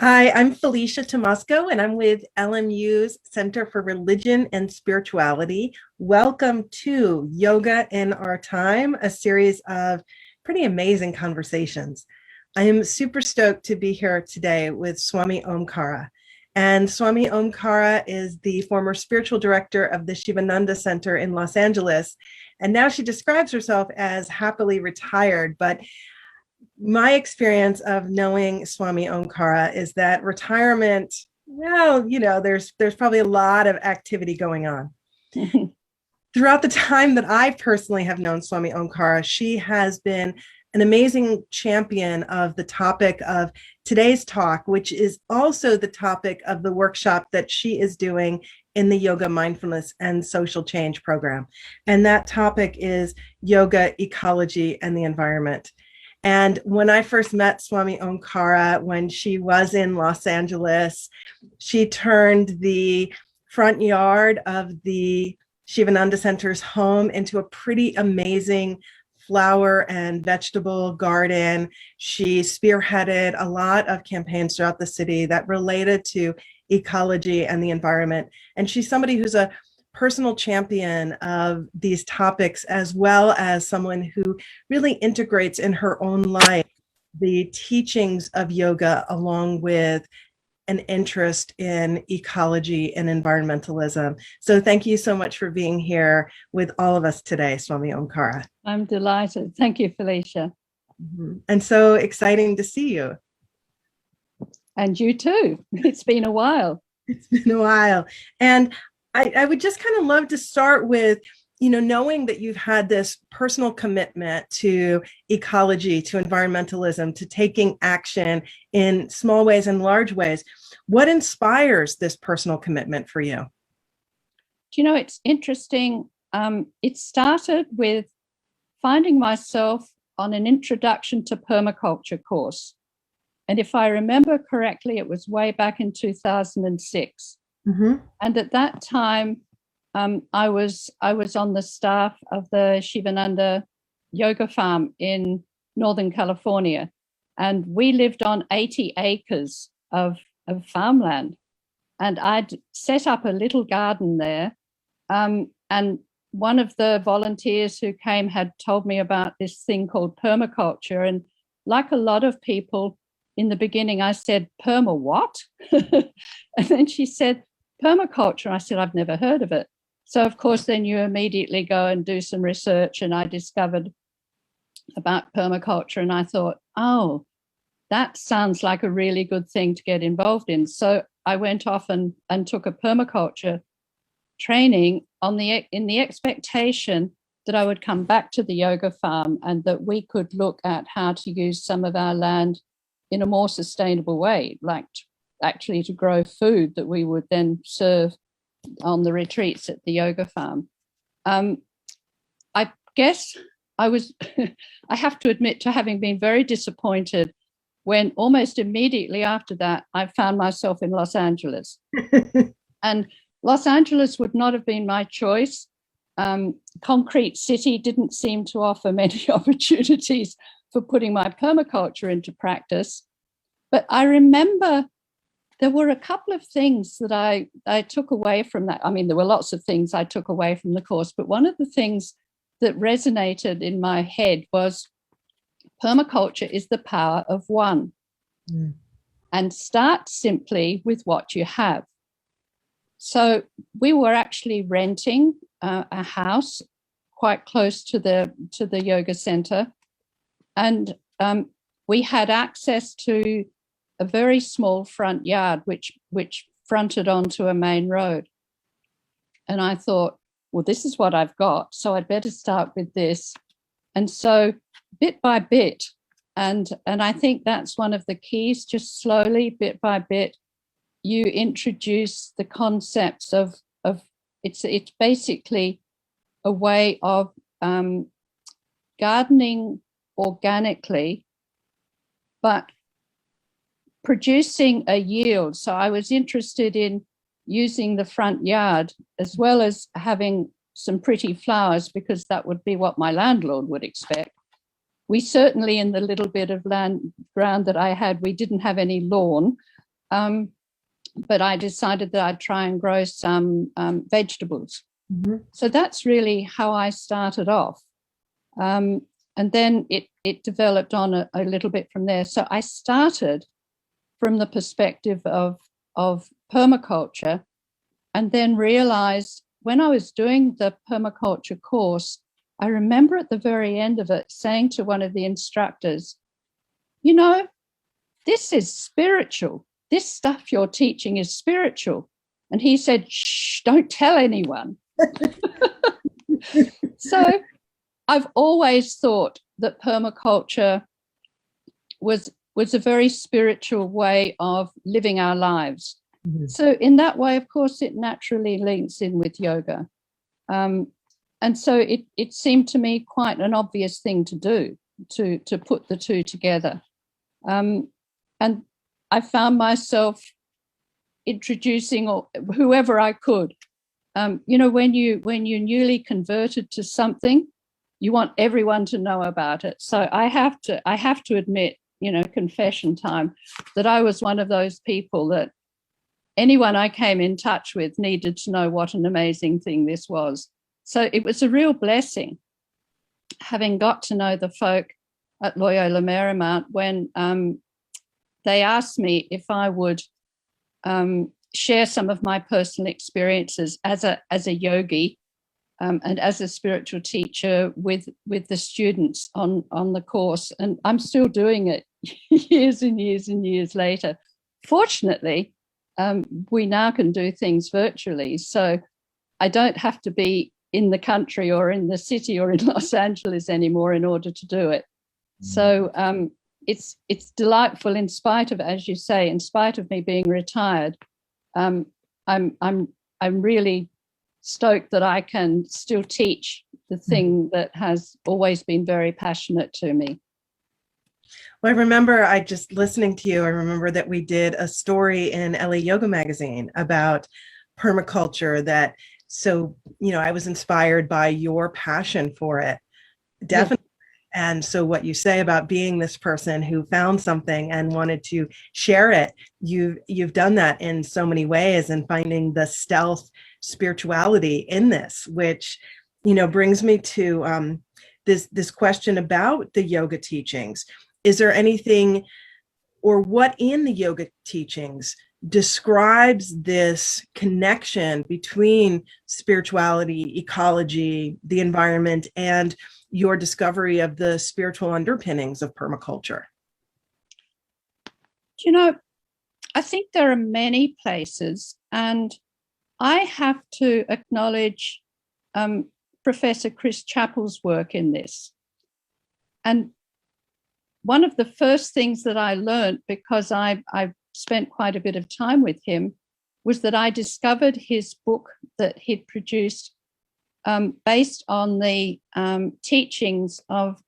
Hi, I'm Felicia Tomasko, and I'm with LMU's Center for Religion and Spirituality. Welcome to Yoga in Our Time, a series of pretty amazing conversations. I am super stoked to be here today with Swami Omkara. And Swami Omkara is the former spiritual director of the Sivananda Center in Los Angeles. And now she describes herself as happily retired, but my experience of knowing Swami Omkara is that retirement, well, there's probably a lot of activity going on. Throughout the time that I personally have known Swami Omkara, she has been an amazing champion of the topic of today's talk, which is also the topic of the workshop that she is doing in the Yoga Mindfulness and Social Change program. And that topic is yoga, ecology, and the environment. And when I first met Swami Omkara, when she was in Los Angeles, she turned the front yard of the Sivananda Center's home into a pretty amazing flower and vegetable garden. She spearheaded a lot of campaigns throughout the city that related to ecology and the environment. And she's somebody who's a personal champion of these topics, as well as someone who really integrates in her own life the teachings of yoga along with an interest in ecology and environmentalism. So thank you so much for being here with all of us today, Swami Omkara. I'm delighted. Thank you, Felicia. And so exciting to see you. And you too. It's been a while. It's been a while. And I would just kind of love to start with, knowing that you've had this personal commitment to ecology, to environmentalism, to taking action in small ways and large ways. What inspires this personal commitment for you? It's interesting. It started with finding myself on an introduction to permaculture course. And if I remember correctly, it was way back in 2006. Mm-hmm. And at that time, I was on the staff of the Sivananda Yoga farm in Northern California, and we lived on 80 acres of farmland. And I'd set up a little garden there, and one of the volunteers who came had told me about this thing called permaculture. And like a lot of people, in the beginning, I said, "Perma what?" And then she said, "Permaculture." I said, "I've never heard of it." So, of course, then you immediately go and do some research, and I discovered about permaculture, and I thought, oh, that sounds like a really good thing to get involved in. So I went off and took a permaculture training in the expectation that I would come back to the yoga farm and that we could look at how to use some of our land in a more sustainable way, like actually to grow food that we would then serve on the retreats at the yoga farm. I guess I was, I have to admit to having been very disappointed when almost immediately after that, I found myself in Los Angeles. And Los Angeles would not have been my choice. Concrete City didn't seem to offer many opportunities for putting my permaculture into practice. But I remember there were a couple of things that I took away from that. I mean, there were lots of things I took away from the course, but one of the things that resonated in my head was permaculture is the power of one. And start simply with what you have. So we were actually renting a house quite close to the yoga center, and we had access to a very small front yard which fronted onto a main road. And I thought, well, this is what I've got, so I'd better start with this. And so bit by bit, and I think that's one of the keys, just slowly, bit by bit, you introduce the concepts of it's basically a way of gardening organically, but producing a yield. So I was interested in using the front yard as well as having some pretty flowers, because that would be what my landlord would expect. We certainly, in the little bit of ground that I had, we didn't have any lawn. but I decided that I'd try and grow some vegetables. Mm-hmm. So that's really how I started off. And then it developed on a little bit from there. So I started from the perspective of permaculture, and then realized when I was doing the permaculture course, I remember at the very end of it saying to one of the instructors, you know, this is spiritual. This stuff you're teaching is spiritual. And he said, shh, don't tell anyone. So I've always thought that permaculture was a very spiritual way of living our lives. Mm-hmm. So in that way, of course, it naturally links in with yoga. And so it seemed to me quite an obvious thing to do, to put the two together. And I found myself introducing whoever I could. You know, when you're newly converted to something, you want everyone to know about it. So I have to admit, you know, confession time, that I was one of those people that anyone I came in touch with needed to know what an amazing thing this was. So it was a real blessing having got to know the folk at Loyola Marymount when they asked me if I would share some of my personal experiences as a yogi and as a spiritual teacher with the students on the course. And I'm still doing it years and years and years later. Fortunately, we now can do things virtually. So I don't have to be in the country or in the city or in Los Angeles anymore in order to do it. So it's delightful in spite of, as you say, in spite of me being retired. I'm really stoked that I can still teach the thing that has always been very passionate to me. Well, I remember I just listening to you, I remember that we did a story in LAYoga Magazine about permaculture that, so, you know, I was inspired by your passion for it. Definitely. Yeah. And so what you say about being this person who found something and wanted to share it, you've done that in so many ways, and finding the stealth spirituality in this, which, you know, brings me to this question about the yoga teachings. Is there anything, or what in the yoga teachings describes this connection between spirituality, ecology, the environment, and your discovery of the spiritual underpinnings of permaculture? You know, I think there are many places, and I have to acknowledge Professor Chris Chappell's work in this. And one of the first things that I learned, because I spent quite a bit of time with him, was that I discovered his book that he'd produced based on the teachings of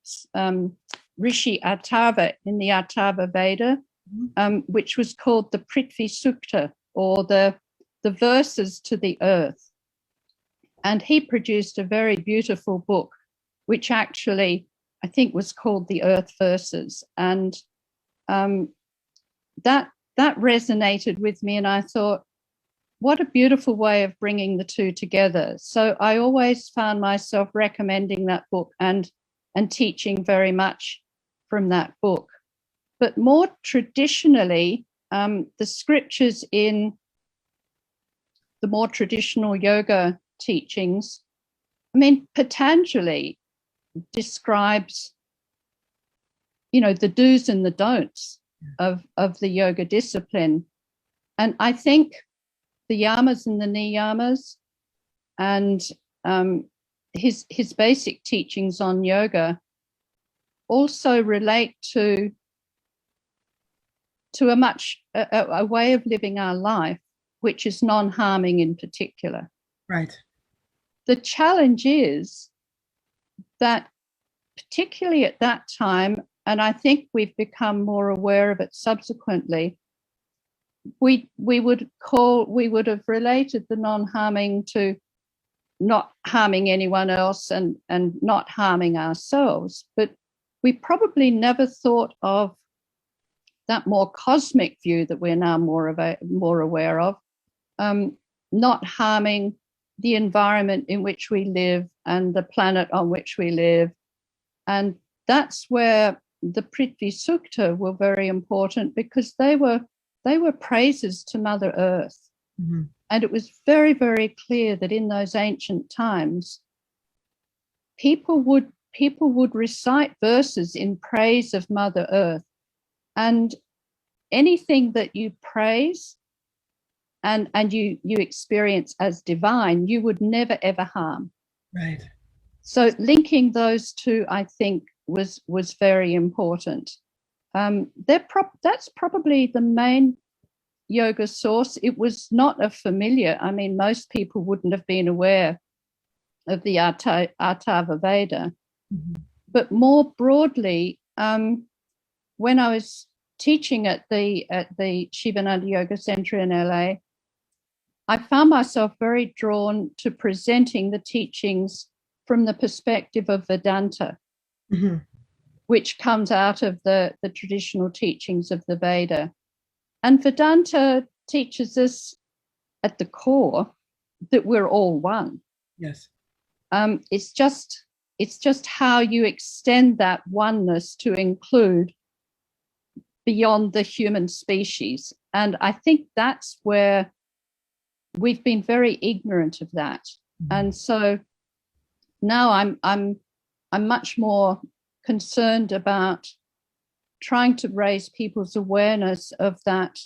Rishi Atharva in the Atharva Veda, which was called the Prithvi Sukta, or the verses to the earth. And he produced a very beautiful book, which actually I think was called the Earth Verses. And that resonated with me, and I thought, what a beautiful way of bringing the two together. So I always found myself recommending that book and teaching very much from that book. But more traditionally, the scriptures in the more traditional yoga teachings, I mean, Patanjali describes, you know, the do's and the don'ts of the yoga discipline. And I think the yamas and the niyamas and his basic teachings on yoga also relate to a way of living our life, which is non-harming in particular. Right. The challenge is that, particularly at that time, and I think we've become more aware of it subsequently, we would have related the non-harming to not harming anyone else and not harming ourselves. But we probably never thought of that more cosmic view that we're now more aware of, not harming the environment in which we live and the planet on which we live. And that's where the Prithvi Sukta were very important, because they were praises to Mother Earth. Mm-hmm. And it was very, very clear that in those ancient times, people would recite verses in praise of Mother Earth. And anything that you praise and you experience as divine, you would never, ever harm. Right. So linking those two, I think, was very important. That's probably the main yoga source. It was not a familiar. I mean, most people wouldn't have been aware of the Atharva Veda. Mm-hmm. But more broadly, when I was teaching at the Sivananda Yoga Center in LA, I found myself very drawn to presenting the teachings from the perspective of Vedanta, mm-hmm. which comes out of the traditional teachings of the Veda. And Vedanta teaches us at the core that we're all one. Yes. It's just how you extend that oneness to include beyond the human species. And I think that's where we've been very ignorant of that. Mm-hmm. And so now I'm much more concerned about trying to raise people's awareness of that,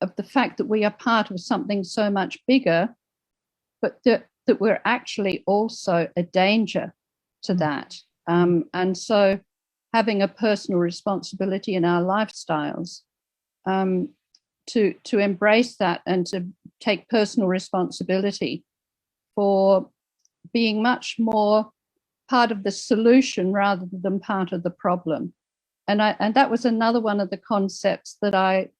of the fact that we are part of something so much bigger, but that we're actually also a danger to that. And so having a personal responsibility in our lifestyles, to embrace that and to take personal responsibility for being much more part of the solution rather than part of the problem. And that was another one of the concepts that I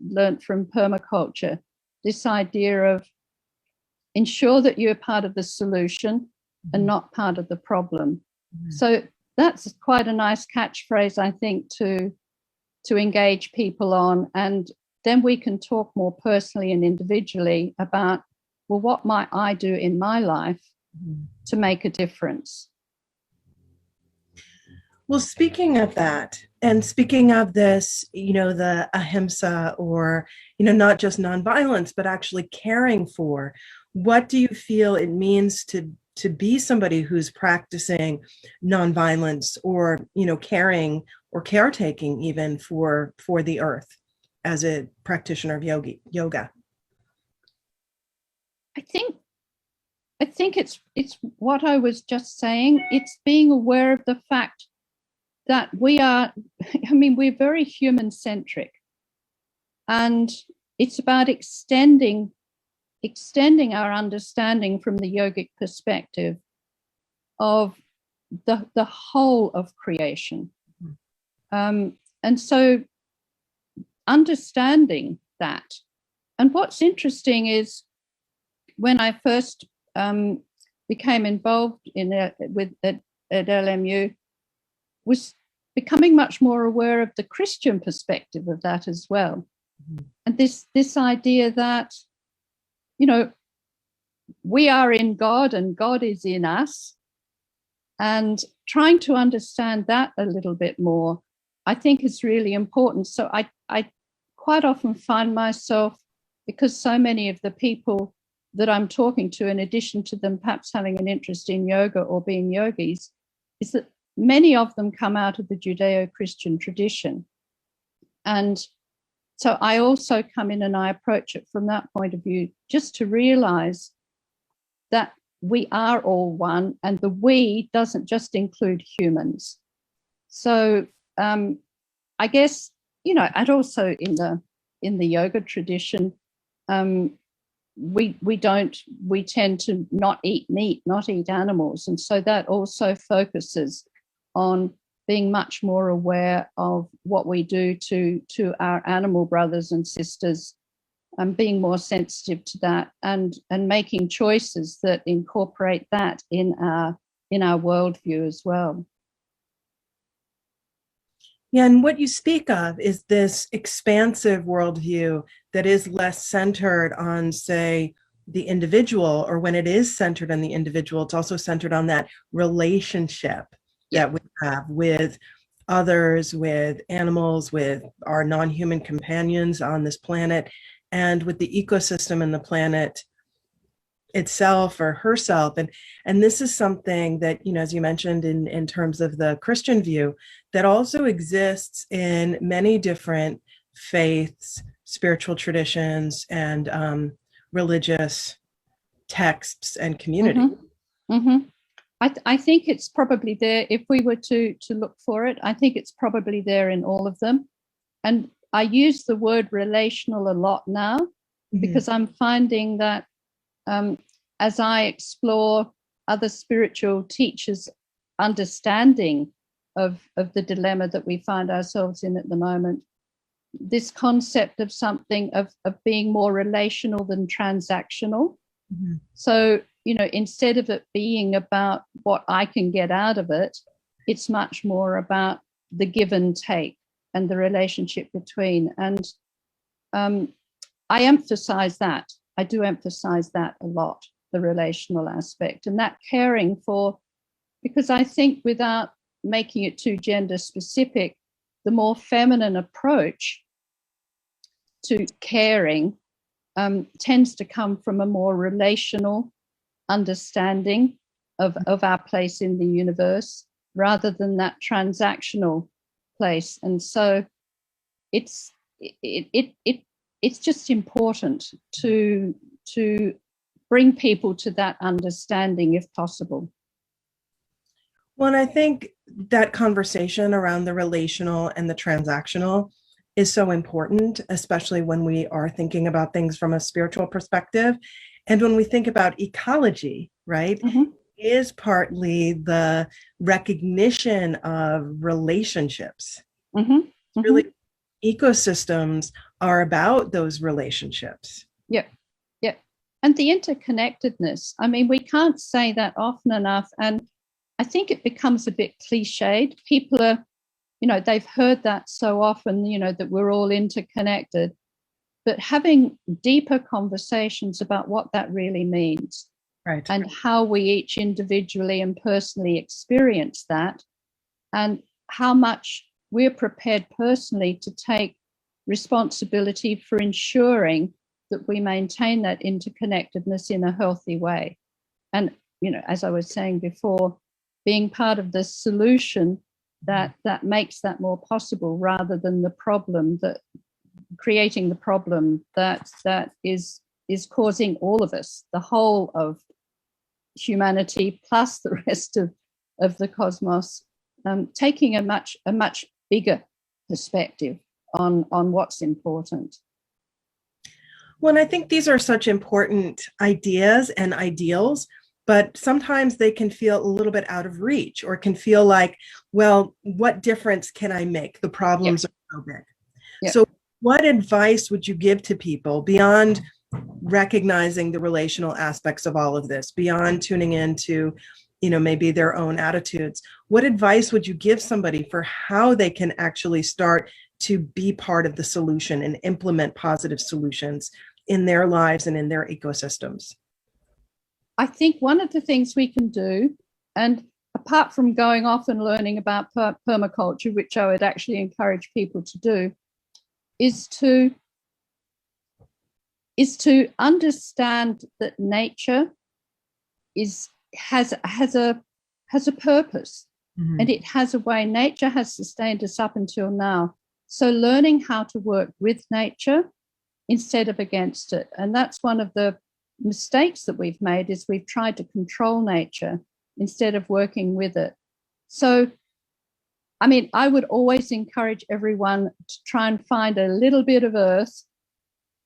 learned from permaculture, this idea of ensure that you're part of the solution and not part of the problem. Mm-hmm. So that's quite a nice catchphrase, I think, to engage people on. And then we can talk more personally and individually about, well, what might I do in my life to make a difference? Well, speaking of that, and speaking of this, the ahimsa, or, not just nonviolence, but actually caring for, what do you feel it means to be somebody who's practicing nonviolence, or, caring or caretaking even for the earth as a practitioner of yoga? I think it's what I was just saying. It's being aware of the fact that we're very human-centric, and it's about extending our understanding from the yogic perspective of the whole of creation. And so understanding that. And what's interesting is when I first became involved at LMU, was becoming much more aware of the Christian perspective of that as well. Mm-hmm. And this idea that, we are in God and God is in us, and trying to understand that a little bit more, I think is really important. So I quite often find myself, because so many of the people that I'm talking to, in addition to them perhaps having an interest in yoga or being yogis, is that many of them come out of the Judeo-Christian tradition. And so I also come in and I approach it from that point of view, just to realize that we are all one, and the we doesn't just include humans. So I guess, and also in the yoga tradition, we tend to not eat meat, not eat animals. And so that also focuses on being much more aware of what we do to our animal brothers and sisters, and being more sensitive to that, and making choices that incorporate that in our worldview as well. Yeah, and what you speak of is this expansive worldview that is less centered on, say, the individual, or when it is centered on the individual, it's also centered on that relationship Yeah. that we have with others, with animals, with our non-human companions on this planet, and with the ecosystem and the planet itself or herself. And this is something that, as you mentioned in terms of the Christian view, that also exists in many different faiths, spiritual traditions, and religious texts and community. Mm-hmm. Mm-hmm. I think it's probably there. If we were to look for it, I think it's probably there in all of them. And I use the word relational a lot now, because I'm finding that as I explore other spiritual teachers' understanding of the dilemma that we find ourselves in at the moment, this concept of something of being more relational than transactional. Mm-hmm. So, instead of it being about what I can get out of it, it's much more about the give and take and the relationship between. And I emphasize that. I do emphasize that a lot, the relational aspect, and that caring for, because I think without making it too gender specific, the more feminine approach to caring tends to come from a more relational understanding of our place in the universe, rather than that transactional place. And so it's just important to bring people to that understanding if possible. Well, and I think that conversation around the relational and the transactional is so important, especially when we are thinking about things from a spiritual perspective. And when we think about ecology, right, Mm-hmm. is partly the recognition of relationships. Mm-hmm. Mm-hmm. Really, ecosystems are about those relationships. Yeah, yeah. And the interconnectedness. I mean, we can't say that often enough. And I think it becomes a bit cliched. People are, they've heard that so often, that we're all interconnected. But having deeper conversations about what that really means, right, and how we each individually and personally experience that, and how much we're prepared personally to take responsibility for ensuring that we maintain that interconnectedness in a healthy way. And, as I was saying before, being part of the solution that makes that more possible, rather than the problem, that creating the problem that is causing all of us, the whole of humanity plus the rest of the cosmos, taking a much bigger perspective on what's important. Well, and I think these are such important ideas and ideals, but sometimes they can feel a little bit out of reach, or can feel like, well, what difference can I make? The problems are so big. Yeah. So what advice would you give to people beyond recognizing the relational aspects of all of this, beyond tuning into, maybe their own attitudes? What advice would you give somebody for how they can actually start to be part of the solution and implement positive solutions in their lives and in their ecosystems? I think one of the things we can do, and apart from going off and learning about permaculture, which I would actually encourage people to do, is to understand that nature has a purpose, mm-hmm. and it has a way. Nature has sustained us up until now. So learning how to work with nature instead of against it. And that's one of the mistakes that we've made, is we've tried to control nature instead of working with it. So, I mean, I would always encourage everyone to try and find a little bit of earth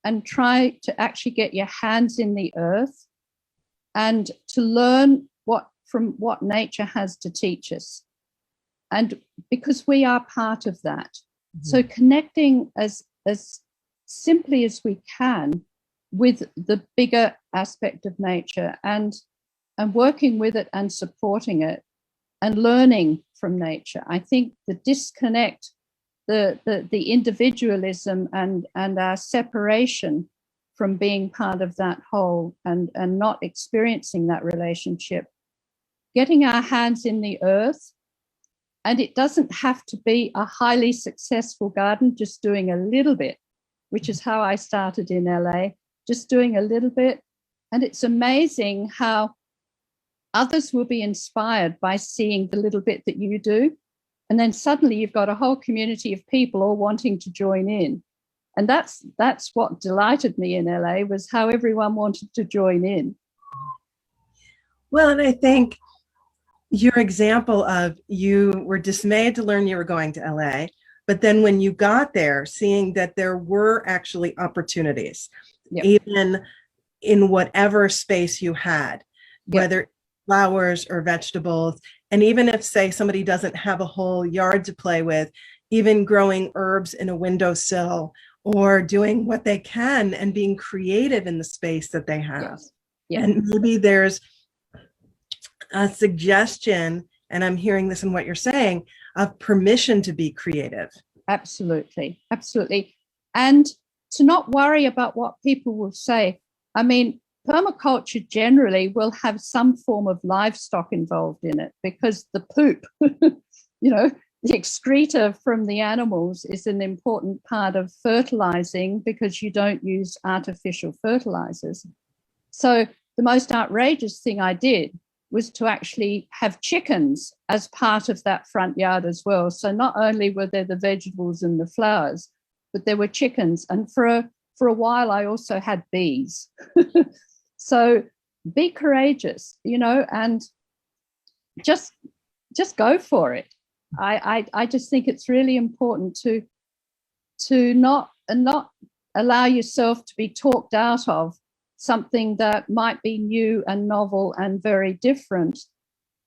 and try to actually get your hands in the earth and to learn from what nature has to teach us. And because we are part of that. Mm-hmm. So connecting as simply as we can with the bigger aspect of nature, and working with it and supporting it and learning from nature. I think the disconnect the individualism and our separation from being part of that whole and not experiencing that relationship, getting our hands in the earth. And it doesn't have to be a highly successful garden, just doing a little bit, which is how I started in LA, just doing a little bit. And it's amazing how others will be inspired by seeing the little bit that you do. And then suddenly you've got a whole community of people all wanting to join in. And that's what delighted me in LA, was how everyone wanted to join in. Well, and I think your example of you were dismayed to learn you were going to LA, but then when you got there, seeing that there were actually opportunities, Yep. even in whatever space you had, whether flowers or vegetables. And even if, say, somebody doesn't have a whole yard to play with, even growing herbs in a windowsill or doing what they can and being creative in the space that they have. Yes. Yeah. And maybe there's a suggestion, and I'm hearing this in what you're saying, of permission to be creative. Absolutely. Absolutely. And to not worry about what people will say. I mean, permaculture generally will have some form of livestock involved in it, because the poop, the excreta from the animals is an important part of fertilizing, because you don't use artificial fertilizers. So the most outrageous thing I did was to actually have chickens as part of that front yard as well. So not only were there the vegetables and the flowers, but there were chickens. And for a while, I also had bees. So be courageous, and just go for it. I just think it's really important to not allow yourself to be talked out of something that might be new and novel and very different,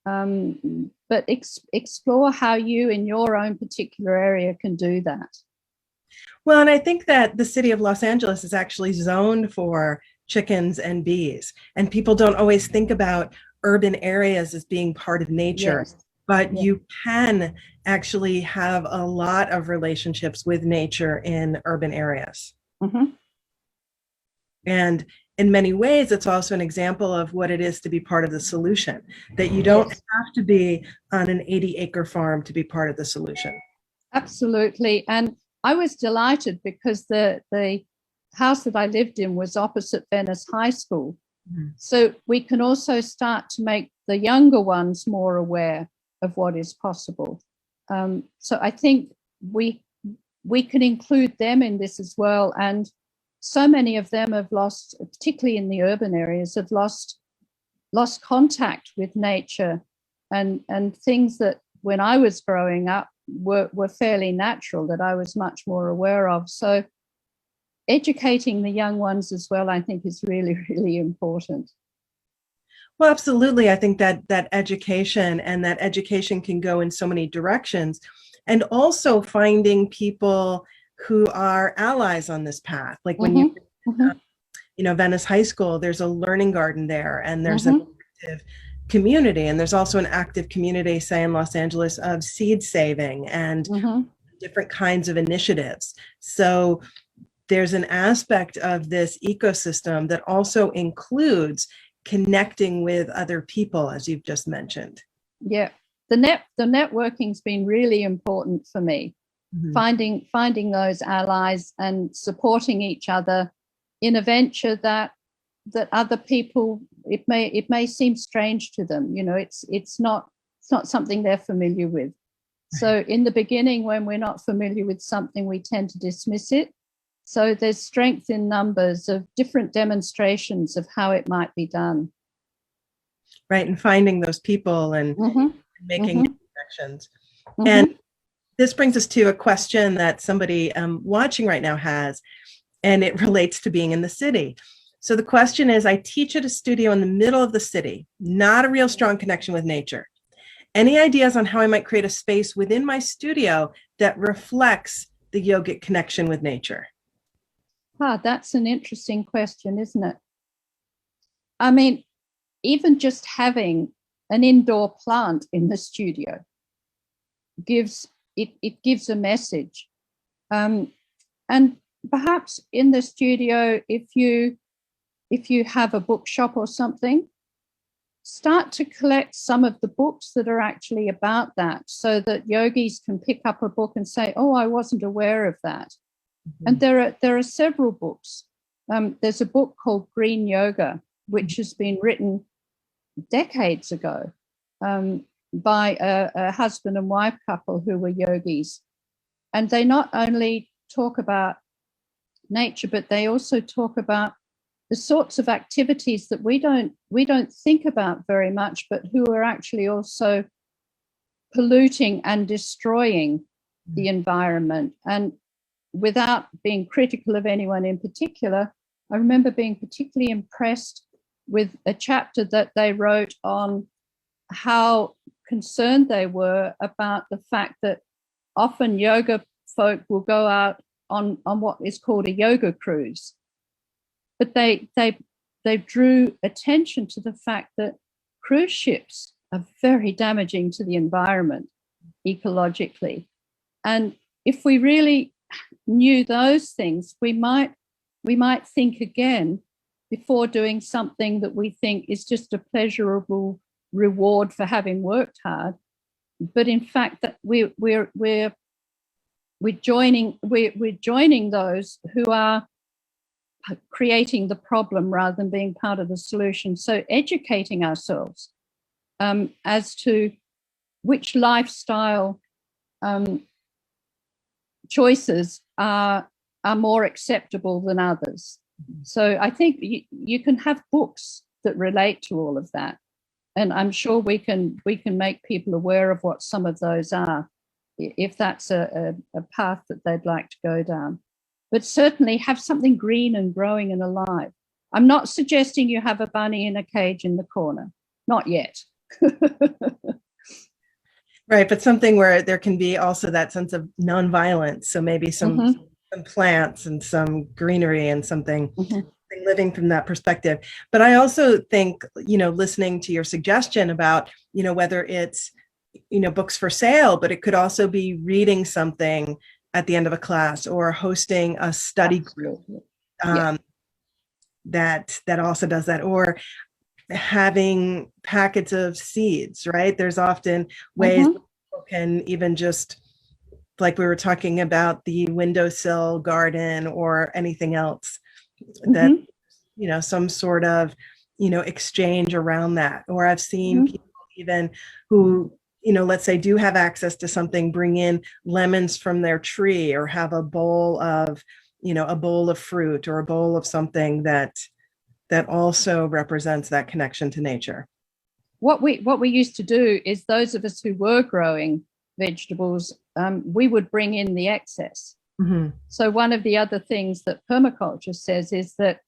but explore how you in your own particular area can do that. Well, and I think that the city of Los Angeles is actually zoned for chickens and bees, and people don't always think about urban areas as being part of nature. Yes. But you can actually have a lot of relationships with nature in urban areas. Mm-hmm. And in many ways, it's also an example of what it is to be part of the solution, that you don't have to be on an 80-acre farm to be part of the solution. Absolutely. And I was delighted because the house that I lived in was opposite Venice High School. Mm-hmm. So we can also start to make the younger ones more aware of what is possible. So I think we can include them in this as well. And so many of them have lost, particularly in the urban areas, have lost contact with nature and things that when I was growing up were fairly natural, that I was much more aware of. So educating the young ones as well, I think, is really, really important. Well, absolutely. I think that education can go in so many directions, and also finding people who are allies on this path. Like when Venice High School, there's a learning garden there, and there's an active community, and there's also an active community, say in Los Angeles, of seed saving and different kinds of initiatives. So there's an aspect of this ecosystem that also includes connecting with other people, as you've just mentioned. Yeah, the networking's been really important for me. Mm-hmm. Finding those allies and supporting each other in a venture that other people, it may seem strange to them. It's not something they're familiar with. So in the beginning, when we're not familiar with something, we tend to dismiss it. So there's strength in numbers of different demonstrations of how it might be done. Right, and finding those people and making connections. And this brings us to a question that somebody watching right now has, and it relates to being in the city. So the question is, I teach at a studio in the middle of the city, not a real strong connection with nature. Any ideas on how I might create a space within my studio that reflects the yogic connection with nature? That's an interesting question, isn't it? I mean, even just having an indoor plant in the studio gives it gives a message. And perhaps in the studio, if you have a bookshop or something, start to collect some of the books that are actually about that, so that yogis can pick up a book and say, oh, I wasn't aware of that. Mm-hmm. And there are several books. There's a book called Green Yoga, which has been written decades ago by a husband and wife couple who were yogis. And they not only talk about nature, but they also talk about the sorts of activities that we don't think about very much, but who are actually also polluting and destroying the environment. And without being critical of anyone in particular, I remember being particularly impressed with a chapter that they wrote on how concerned they were about the fact that often yoga folk will go out on what is called a yoga cruise. But they drew attention to the fact that cruise ships are very damaging to the environment ecologically. And if we really knew those things, we might think again before doing something that we think is just a pleasurable reward for having worked hard. But in fact, that we're joining those who are creating the problem rather than being part of the solution. So educating ourselves as to which lifestyle choices are more acceptable than others. So I think you can have books that relate to all of that. And I'm sure we can make people aware of what some of those are, if that's a path that they'd like to go down. But certainly have something green and growing and alive. I'm not suggesting you have a bunny in a cage in the corner. Not yet. Right, but something where there can be also that sense of nonviolence. So maybe some plants and some greenery and something living from that perspective. But I also think, listening to your suggestion about, whether it's, books for sale, but it could also be reading something at the end of a class or hosting a study group that also does that, or having packets of seeds, right? There's often ways people can even just, like we were talking about, the windowsill garden or anything else that, some sort of, exchange around that. Or I've seen people even who, let's say do have access to something, bring in lemons from their tree, or have a bowl of fruit or a bowl of something that also represents that connection to nature. What we used to do is, those of us who were growing vegetables, we would bring in the excess. So one of the other things that permaculture says is that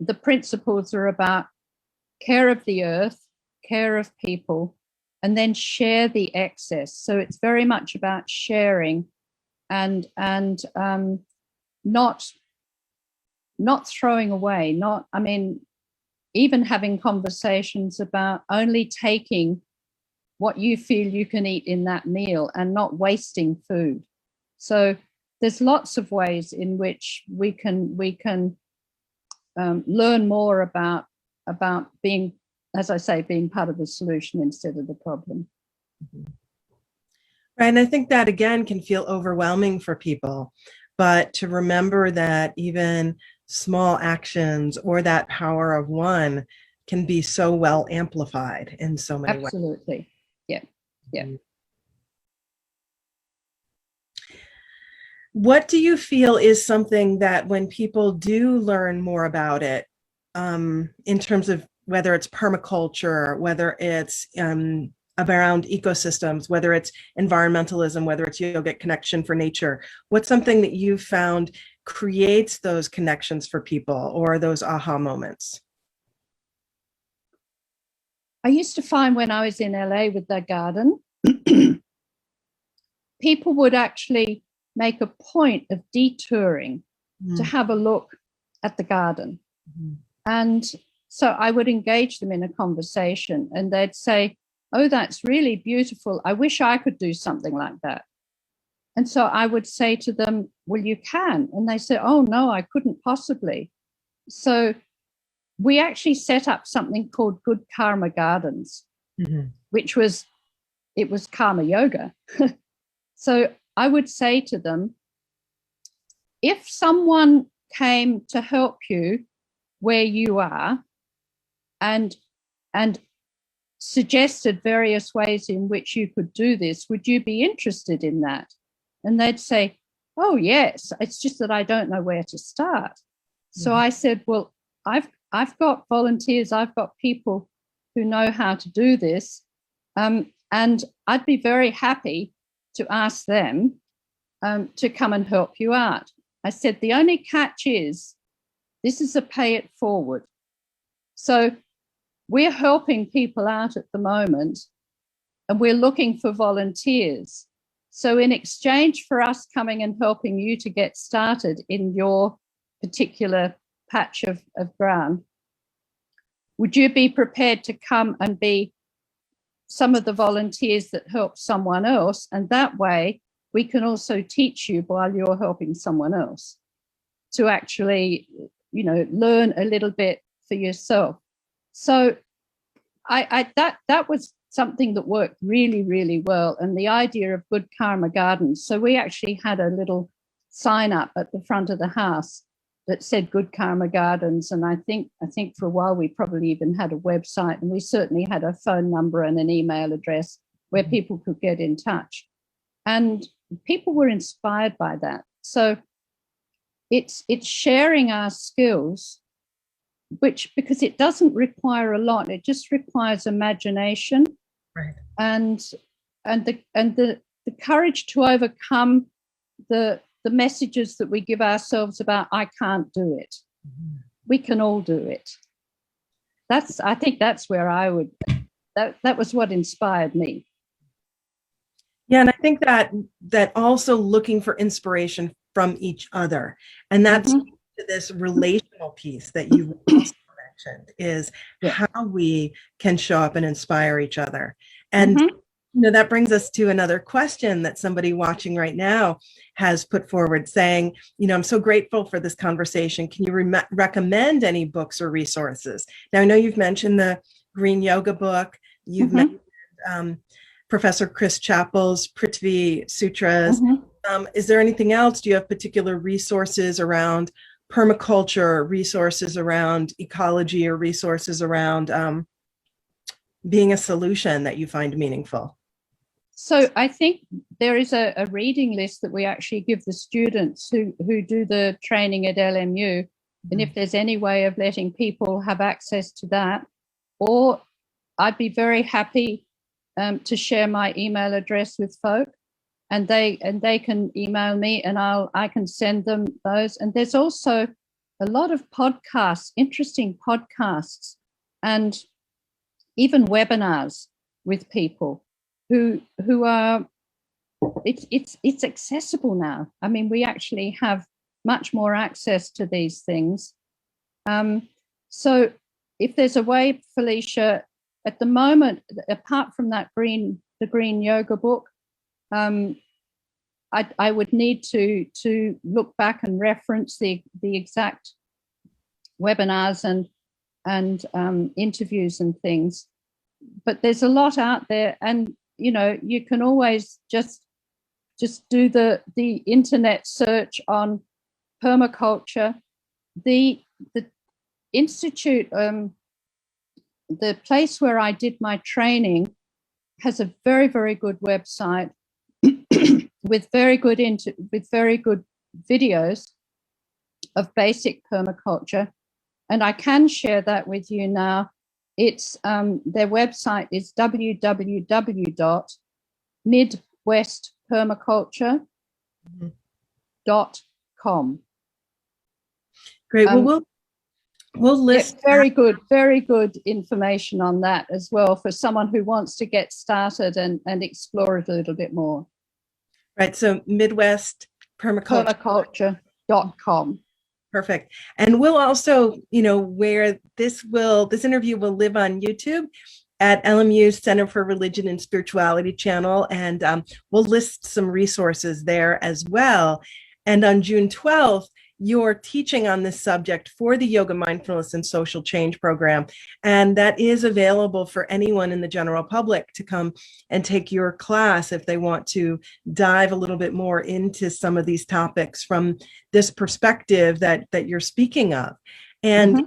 the principles are about care of the earth, care of people, and then share the excess. So it's very much about sharing and not throwing away, even having conversations about only taking what you feel you can eat in that meal and not wasting food. So there's lots of ways in which we can learn more about being, as I say, being part of the solution instead of the problem. Right, and I think that again can feel overwhelming for people, but to remember that even small actions or that power of one can be so well amplified in so many ways. Absolutely. Yeah. What do you feel is something that when people do learn more about it, in terms of whether it's permaculture, whether it's around ecosystems, whether it's environmentalism, whether it's yogic connection for nature, what's something that you've found creates those connections for people or those aha moments? I used to find when I was in LA with their garden, people would actually make a point of detouring to have a look at the garden. And so I would engage them in a conversation and they'd say, oh, that's really beautiful. I wish I could do something like that. And so I would say to them, well, you can. And they said, oh, no, I couldn't possibly. So we actually set up something called Good Karma Gardens, which was karma yoga. So I would say to them, if someone came to help you where you are and suggested various ways in which you could do this, would you be interested in that? And they'd say, oh, yes, it's just that I don't know where to start. So I said, well, I've got volunteers, I've got people who know how to do this, and I'd be very happy to ask them to come and help you out. I said, the only catch is this is a pay it forward. So we're helping people out at the moment, and we're looking for volunteers. So in exchange for us coming and helping you to get started in your particular patch of ground, would you be prepared to come and be some of the volunteers that help someone else? And that way we can also teach you while you're helping someone else to actually, learn a little bit for yourself. So that was something that worked really, really well. And the idea of Good Karma Gardens. So we actually had a little sign up at the front of the house that said Good Karma Gardens. And I think for a while we probably even had a website, and we certainly had a phone number and an email address where people could get in touch. And people were inspired by that. So it's sharing our skills, because it doesn't require a lot. It just requires imagination, right, and the courage to overcome the messages that we give ourselves about I can't do it. We can all do it. I think that's where that was what inspired me. Yeah, and I think that also looking for inspiration from each other, and that's to this relational piece that you also mentioned, is how we can show up and inspire each other. And that brings us to another question that somebody watching right now has put forward, saying, I'm so grateful for this conversation. Can you recommend any books or resources? Now, I know you've mentioned the Green Yoga book. You've mentioned Professor Chris Chappell's Prithvi Sutras. Is there anything else? Do you have particular resources around permaculture, resources around ecology, or resources around being a solution that you find meaningful? So I think there is a reading list that we actually give the students who do the training at LMU. And if there's any way of letting people have access to that, or I'd be very happy to share my email address with folk, and they can email me, and I can send them those. And there's also a lot of podcasts, interesting podcasts, and even webinars with people who are, it's accessible now. I mean, we actually have much more access to these things. So if there's a way, Felicia, at the moment, apart from the Green Yoga book, I would need to look back and reference the exact webinars and interviews and things. But there's a lot out there, and you can always just do the internet search on permaculture. The institute, the place where I did my training, has a very, very good website with very good videos of basic permaculture, and I can share that with you now. It's their website is www.midwestpermaculture.com. Great. Well, we'll list very good information on that as well for someone who wants to get started and explore it a little bit more. Right. So midwestpermaculture.com. Perfect. And we'll also, where this interview will live on YouTube, at LMU Center for Religion and Spirituality channel, and we'll list some resources there as well. And on June 12th, you're teaching on this subject for the Yoga, Mindfulness, and Social Change program. And that is available for anyone in the general public to come and take your class if they want to dive a little bit more into some of these topics from this perspective that you're speaking of. And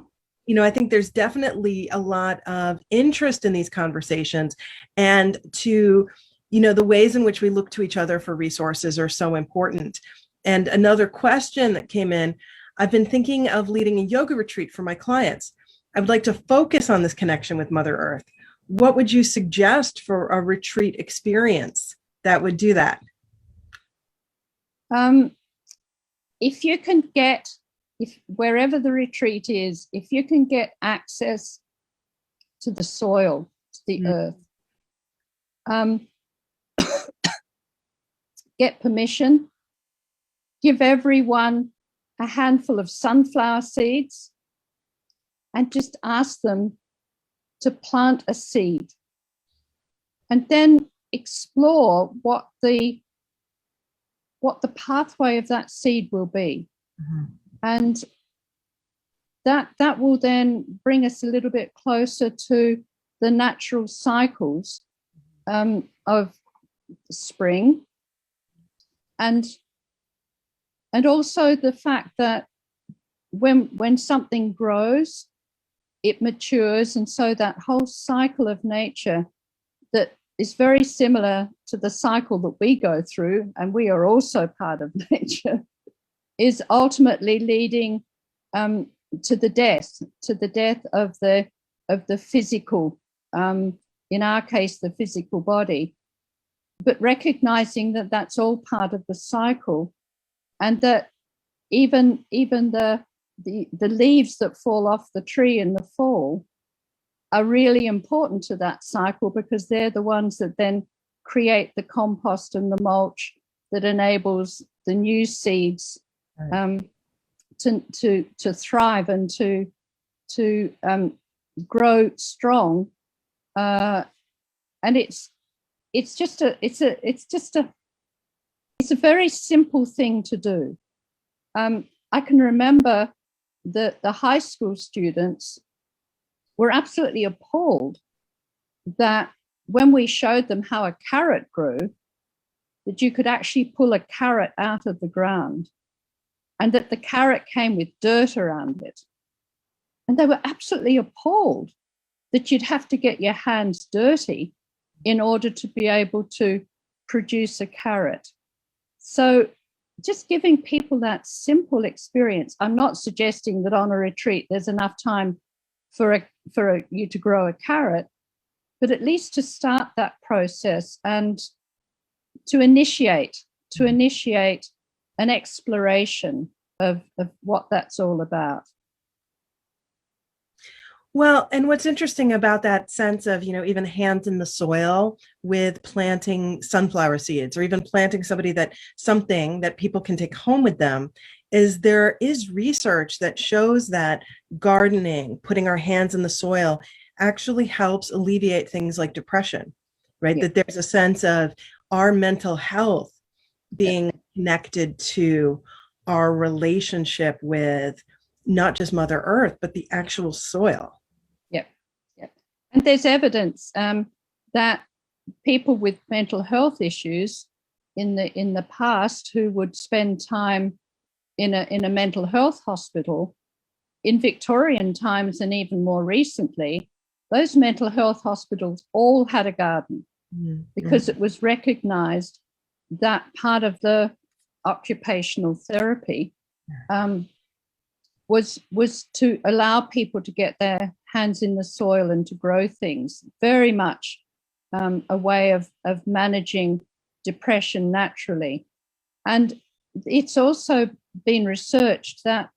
I think there's definitely a lot of interest in these conversations, and to, the ways in which we look to each other for resources are so important. And another question that came in, I've been thinking of leading a yoga retreat for my clients. I would like to focus on this connection with Mother Earth. What would you suggest for a retreat experience that would do that? If you can get, wherever the retreat is, if you can get access to the soil, to the earth, get permission. Give everyone a handful of sunflower seeds and just ask them to plant a seed, and then explore what the pathway of that seed will be. And that will then bring us a little bit closer to the natural cycles of spring, and also the fact that when something grows, it matures. And so that whole cycle of nature that is very similar to the cycle that we go through, and we are also part of nature, is ultimately leading to the death of the physical, in our case, the physical body, but recognizing that that's all part of the cycle. And that even the leaves that fall off the tree in the fall are really important to that cycle, because they're the ones that then create the compost and the mulch that enables the new seeds to thrive and to grow strong. And it's a very simple thing to do. I can remember that the high school students were absolutely appalled that when we showed them how a carrot grew, that you could actually pull a carrot out of the ground, and that the carrot came with dirt around it. And they were absolutely appalled that you'd have to get your hands dirty in order to be able to produce a carrot. So just giving people that simple experience. I'm not suggesting that on a retreat there's enough time for you to grow a carrot, but at least to start that process and to initiate an exploration of what that's all about. Well, and what's interesting about that sense of, even hands in the soil with planting sunflower seeds, or even planting something that people can take home with them, is there is research that shows that gardening, putting our hands in the soil, actually helps alleviate things like depression, right? Yeah. That there's a sense of our mental health being connected to our relationship with not just Mother Earth, but the actual soil. And there's evidence that people with mental health issues in the past who would spend time in a mental health hospital in Victorian times, and even more recently, those mental health hospitals all had a garden, because it was recognized that part of the occupational therapy was to allow people to get their hands in the soil and to grow things. Very much a way of managing depression naturally. And it's also been researched that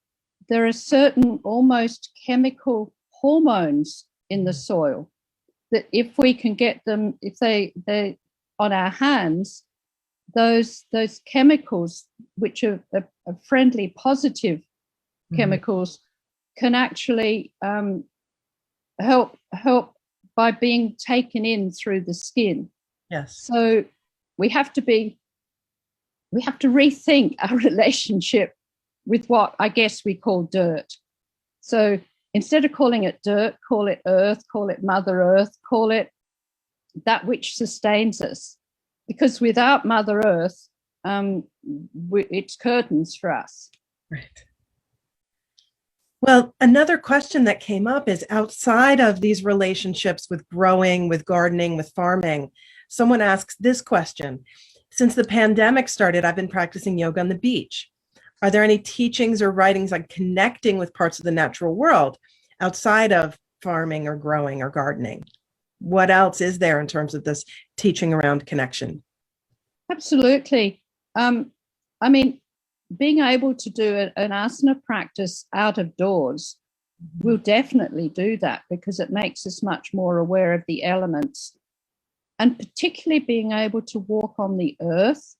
there are certain almost chemical hormones in the soil that if we can get them, if they on our hands, those chemicals, which are friendly, positive chemicals, can actually help by being taken in through the skin. Yes. So we have to rethink our relationship with what I guess we call dirt. So instead of calling it dirt, call it earth, call it Mother Earth, call it that which sustains us. Because without Mother Earth, it's curtains for us. Right. Well, another question that came up is outside of these relationships with growing, with gardening, with farming, someone asks this question. Since the pandemic started, I've been practicing yoga on the beach. Are there any teachings or writings on connecting with parts of the natural world outside of farming or growing or gardening? What else is there in terms of this teaching around connection? Absolutely. I mean, being able to do an asana practice out of doors will definitely do that, because it makes us much more aware of the elements, and particularly being able to walk on the earth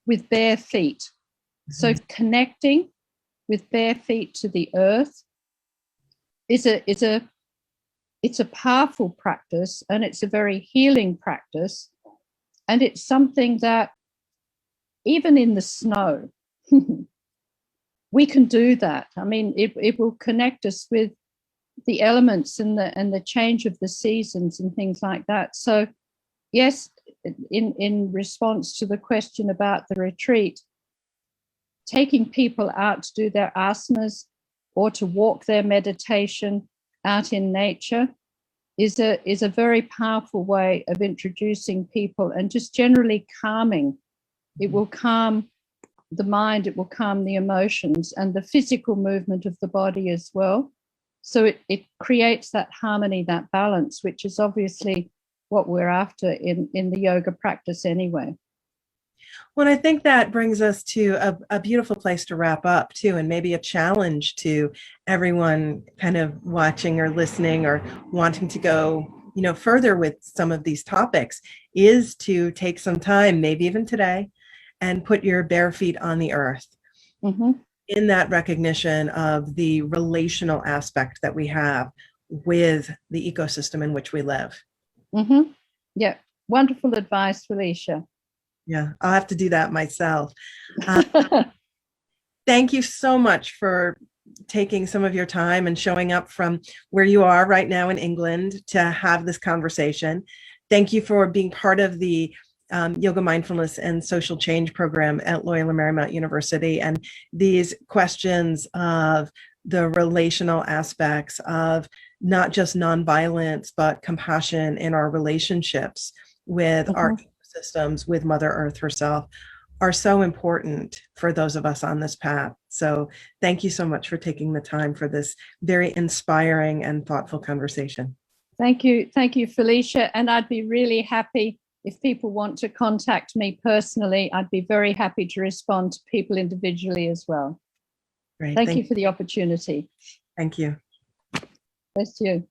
with bare feet. So connecting with bare feet to the earth it's a powerful practice, and it's a very healing practice, and it's something that even in the snow we can do that. I mean, it will connect us with the elements and the change of the seasons and things like that. So yes, in response to the question about the retreat, taking people out to do their asanas or to walk their meditation out in nature is a very powerful way of introducing people and just generally calming. It will calm the mind, it will calm the emotions and the physical movement of the body as well. So it creates that harmony, that balance, which is obviously what we're after in the yoga practice anyway. Well, I think that brings us to a beautiful place to wrap up too, and maybe a challenge to everyone kind of watching or listening or wanting to go, further with some of these topics, is to take some time, maybe even today, and put your bare feet on the earth. Mm-hmm. In that recognition of the relational aspect that we have with the ecosystem in which we live. Mm-hmm. Yeah, wonderful advice, Felicia. Yeah, I'll have to do that myself. Thank you so much for taking some of your time and showing up from where you are right now in England to have this conversation. Thank you for being part of the Yoga Mindfulness and Social Change program at Loyola Marymount University. And these questions of the relational aspects of not just nonviolence, but compassion in our relationships with our systems, with Mother Earth herself, are so important for those of us on this path. So thank you so much for taking the time for this very inspiring and thoughtful conversation. Thank you, Felicia. And I'd be really happy if people want to contact me personally. I'd be very happy to respond to people individually as well. Great. Thank you for the opportunity. Thank you. Bless you.